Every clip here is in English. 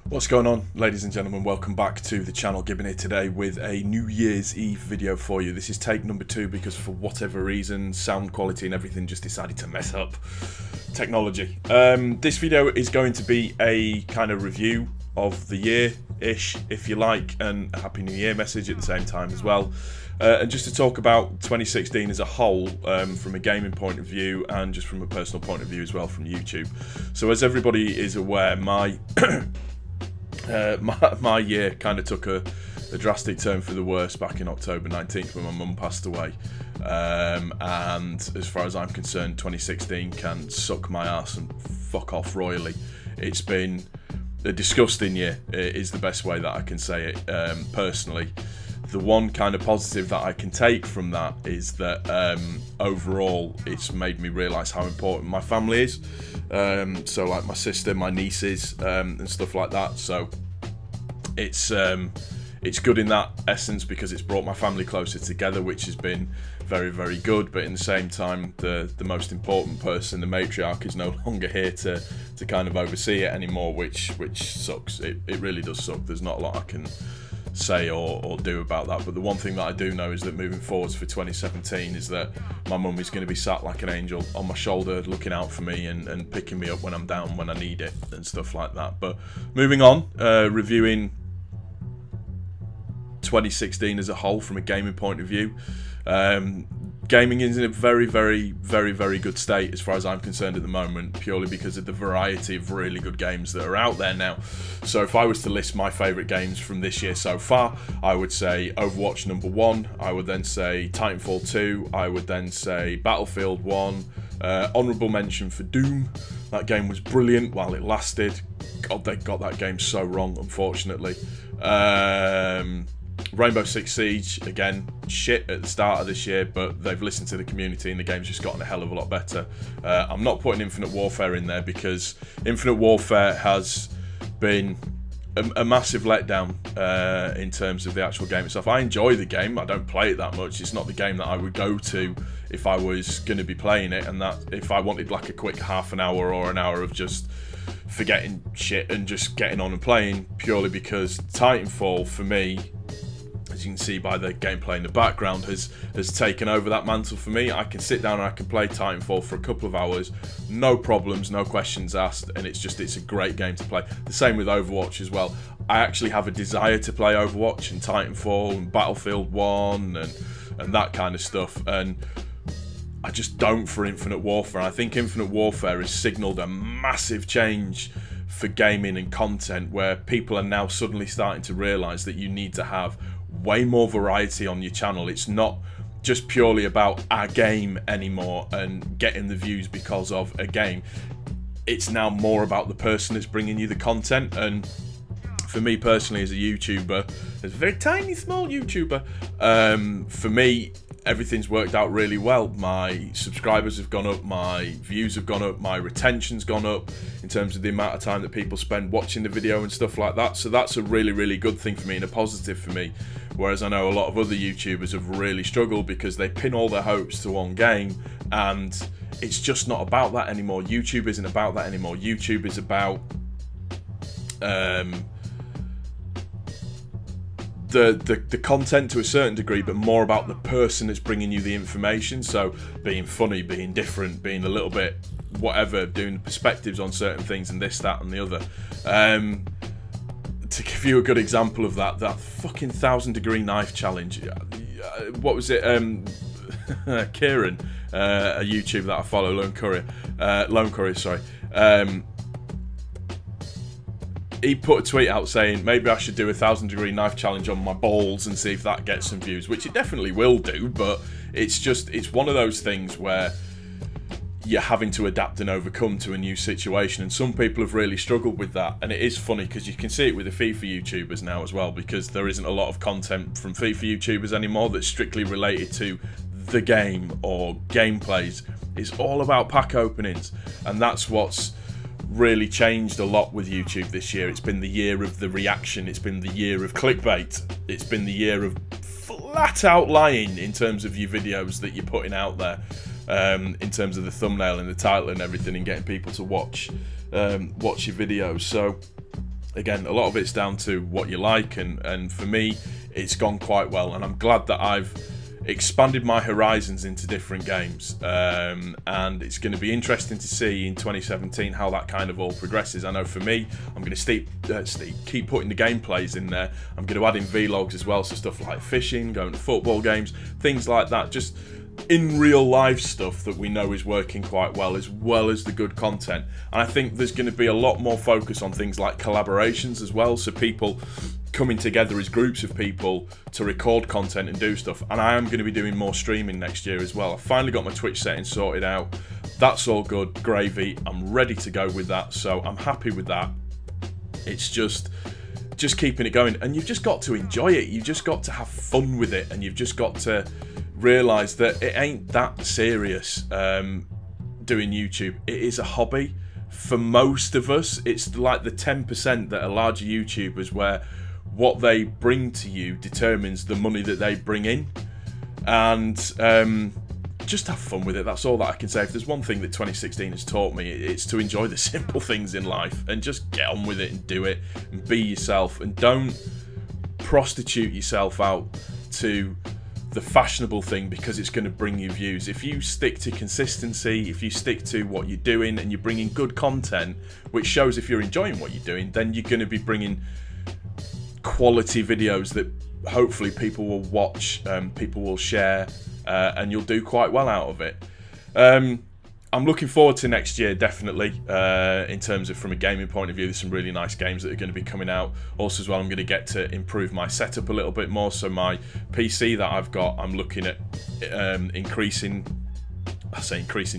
What's going on, ladies and gentlemen? Welcome back to the channel. Gibbon here today with a New Year's Eve video for you. This is take number 2 because for whatever reason sound quality and everything just decided to mess up. Technology. This video is going to be a kind of review of the year-ish, if you like, and a Happy New Year message at the same time as well. And just to talk about 2016 as a whole, from a gaming point of view and just from a personal point of view as well from YouTube. So as everybody is aware, my my year kind of took a drastic turn for the worse back in October 19th when my mum passed away, and as far as I'm concerned, 2016 can suck my ass and fuck off royally. It's been a disgusting year, is the best way that I can say it. Personally, the one kind of positive that I can take from that is that overall it's made me realise how important my family is. So like my sister, my nieces, and stuff like that. So it's good in that essence because it's brought my family closer together, which has been very, very good. But in the same time, the most important person, the matriarch, is no longer here to kind of oversee it anymore, which sucks. It really does suck. There's not a lot I can say or do about that, but the one thing that I do know is that moving forwards for 2017 is that my mum is going to be sat like an angel on my shoulder looking out for me and picking me up when I'm down, when I need it and stuff like that. But moving on, reviewing 2016 as a whole from a gaming point of view. Gaming is in a very, very, very, very good state as far as I'm concerned at the moment, purely because of the variety of really good games that are out there now. So if I was to list my favourite games from this year so far, I would say Overwatch number 1, I would then say Titanfall 2, I would then say Battlefield 1, honourable mention for Doom. That game was brilliant while it lasted. God, they got that game so wrong, unfortunately. Rainbow Six Siege, again, shit at the start of this year, but they've listened to the community and the game's just gotten a hell of a lot better. I'm not putting Infinite Warfare in there because Infinite Warfare has been a massive letdown in terms of the actual game itself. I enjoy the game, I don't play it that much. It's not the game that I would go to if I was going to be playing it, and that if I wanted like a quick half an hour or an hour of just forgetting shit and just getting on and playing, purely because Titanfall, for me, as you can see by the gameplay in the background, has taken over that mantle for me. I can sit down and I can play Titanfall for a couple of hours, no problems, no questions asked, and it's a great game to play. The same with Overwatch as well. I actually have a desire to play Overwatch and Titanfall and Battlefield 1 and that kind of stuff, and I just don't for Infinite Warfare. I think Infinite Warfare has signalled a massive change for gaming and content, where people are now suddenly starting to realise that you need to have way more variety on your channel. It's not just purely about a game anymore and getting the views because of a game. It's now more about the person that's bringing you the content. And for me personally, as a YouTuber, as a very tiny small YouTuber, for me everything's worked out really well. My subscribers have gone up, my views have gone up, my retention's gone up in terms of the amount of time that people spend watching the video and stuff like that. So that's a really, really good thing for me and a positive for me. Whereas I know a lot of other YouTubers have really struggled because they pin all their hopes to one game, and it's just not about that anymore. YouTube isn't about that anymore. YouTube is about the content to a certain degree, but more about the person that's bringing you the information. So being funny, being different, being a little bit whatever, doing perspectives on certain things and this, that and the other. To give you a good example of that fucking 1,000-degree knife challenge. What was it? Kieran, a YouTuber that I follow, Lone Courier, sorry. He put a tweet out saying maybe I should do a 1,000-degree knife challenge on my balls and see if that gets some views, which it definitely will do, but it's one of those things where you're having to adapt and overcome to a new situation, and some people have really struggled with that. And it is funny because you can see it with the FIFA YouTubers now as well, because there isn't a lot of content from FIFA YouTubers anymore that's strictly related to the game or gameplays. It's all about pack openings, and that's what's really changed a lot with YouTube this year. It's been the year of the reaction, it's been the year of clickbait, it's been the year of flat out lying in terms of your videos that you're putting out there, in terms of the thumbnail and the title and everything, and getting people to watch your videos. So again, a lot of it's down to what you like, and for me, it's gone quite well, and I'm glad that I've expanded my horizons into different games, and it's going to be interesting to see in 2017 how that kind of all progresses. I know for me, I'm going to keep putting the gameplays in there. I'm going to add in vlogs as well, so stuff like fishing, going to football games, things like that, just in real life stuff that we know is working quite well as the good content. And I think there's going to be a lot more focus on things like collaborations as well, so people coming together as groups of people to record content and do stuff. And I am going to be doing more streaming next year as well. I've finally got my Twitch settings sorted out. That's all good, gravy. I'm ready to go with that, so I'm happy with that. It's just keeping it going, and you've just got to enjoy it. You've just got to have fun with it, and you've just got to realise that it ain't that serious doing YouTube. It is a hobby. For most of us, it's like the 10% that are larger YouTubers, where what they bring to you determines the money that they bring in. And just have fun with it. That's all that I can say. If there's one thing that 2016 has taught me, it's to enjoy the simple things in life and just get on with it and do it and be yourself, and don't prostitute yourself out to the fashionable thing because it's going to bring you views. If you stick to consistency, if you stick to what you're doing and you're bringing good content, which shows if you're enjoying what you're doing, then you're going to be bringing quality videos that hopefully people will watch, people will share, and you'll do quite well out of it. I'm looking forward to next year, definitely, in terms of from a gaming point of view. There's some really nice games that are going to be coming out. Also as well, I'm going to get to improve my setup a little bit more. So my PC that I've got, I'm looking at increasing,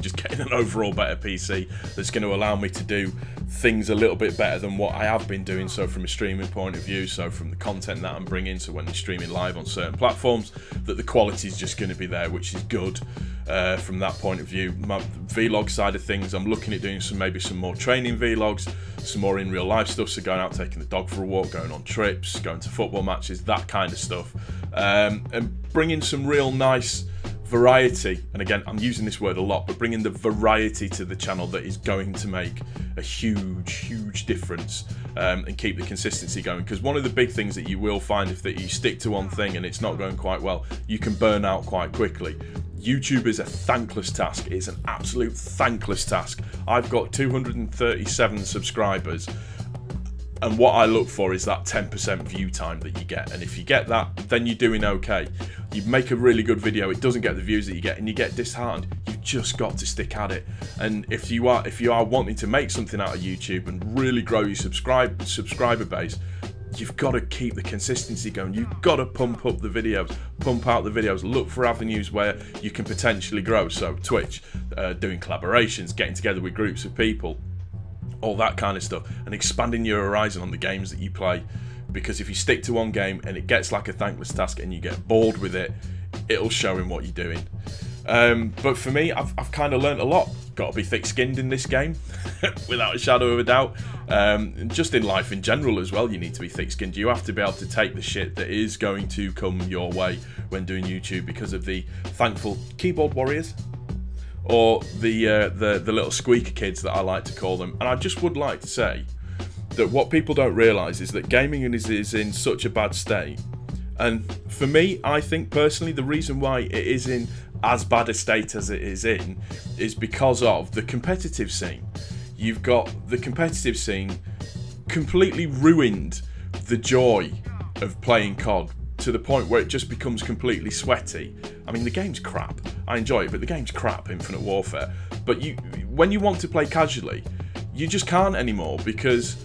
just getting an overall better PC that's going to allow me to do things a little bit better than what I have been doing. So from a streaming point of view, so from the content that I'm bringing, so when I'm streaming live on certain platforms, that the quality is just going to be there, which is good from that point of view. My vlog side of things, I'm looking at doing maybe some more training vlogs, some more in real life stuff, so going out taking the dog for a walk, going on trips, going to football matches, that kind of stuff, and bringing some real nice variety. And again, I'm using this word a lot, but bringing the variety to the channel that is going to make a huge difference, and keep the consistency going. Because one of the big things that you will find, if that you stick to one thing and it's not going quite well, you can burn out quite quickly. YouTube is a thankless task. It's an absolute thankless task. I've got 237 subscribers, and what I look for is that 10% view time that you get. And if you get that, then you're doing okay. You make a really good video, it doesn't get the views that you get, and you get disheartened. You've just got to stick at it. And if you are wanting to make something out of YouTube and really grow your subscriber base, you've got to keep the consistency going. You've got to pump up the videos, pump out the videos, look for avenues where you can potentially grow. So Twitch, doing collaborations, getting together with groups of people, all that kind of stuff, and expanding your horizon on the games that you play. Because if you stick to one game and it gets like a thankless task and you get bored with it, it'll show in what you're doing. But for me, I've kind of learnt a lot. Got to be thick-skinned in this game, without a shadow of a doubt. Just in life in general as well, you need to be thick-skinned. You have to be able to take the shit that is going to come your way when doing YouTube, because of the thankful keyboard warriors, or the little squeaker kids that I like to call them. And I just would like to say that what people don't realise is that gaming is in such a bad state. And for me, I think personally, the reason why it is in as bad a state as it is in is because of the competitive scene. You've got the competitive scene completely ruined the joy of playing COD, to the point where it just becomes completely sweaty. I mean, the game's crap. I enjoy it, but the game's crap, Infinite Warfare. But when you want to play casually, you just can't anymore, because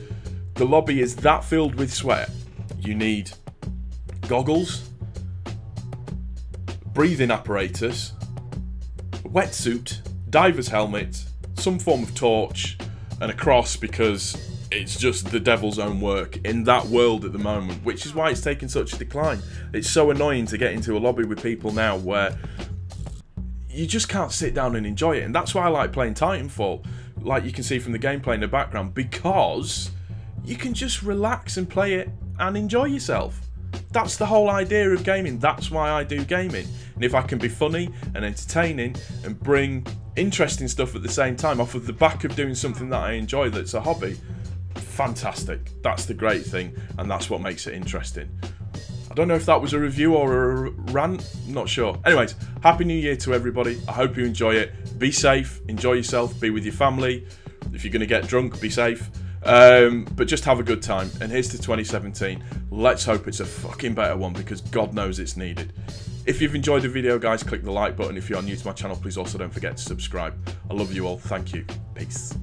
the lobby is that filled with sweat. You need goggles, breathing apparatus, a wetsuit, diver's helmet, some form of torch, and a cross, because it's just the devil's own work in that world at the moment, which is why it's taken such a decline. It's so annoying to get into a lobby with people now where you just can't sit down and enjoy it. And that's why I like playing Titanfall, like you can see from the gameplay in the background, because you can just relax and play it and enjoy yourself. That's the whole idea of gaming. That's why I do gaming. And if I can be funny and entertaining and bring interesting stuff at the same time off of the back of doing something that I enjoy, that's a hobby, fantastic. That's the great thing, and that's what makes it interesting. I don't know if that was a review or a rant, not sure. Anyways, Happy New Year to everybody. I hope you enjoy it. Be safe, enjoy yourself, be with your family. If you're going to get drunk, be safe. But just have a good time. And here's to 2017. Let's hope it's a fucking better one, because God knows it's needed. If you've enjoyed the video, guys, click the like button. If you're new to my channel, please also don't forget to subscribe. I love you all. Thank you. Peace.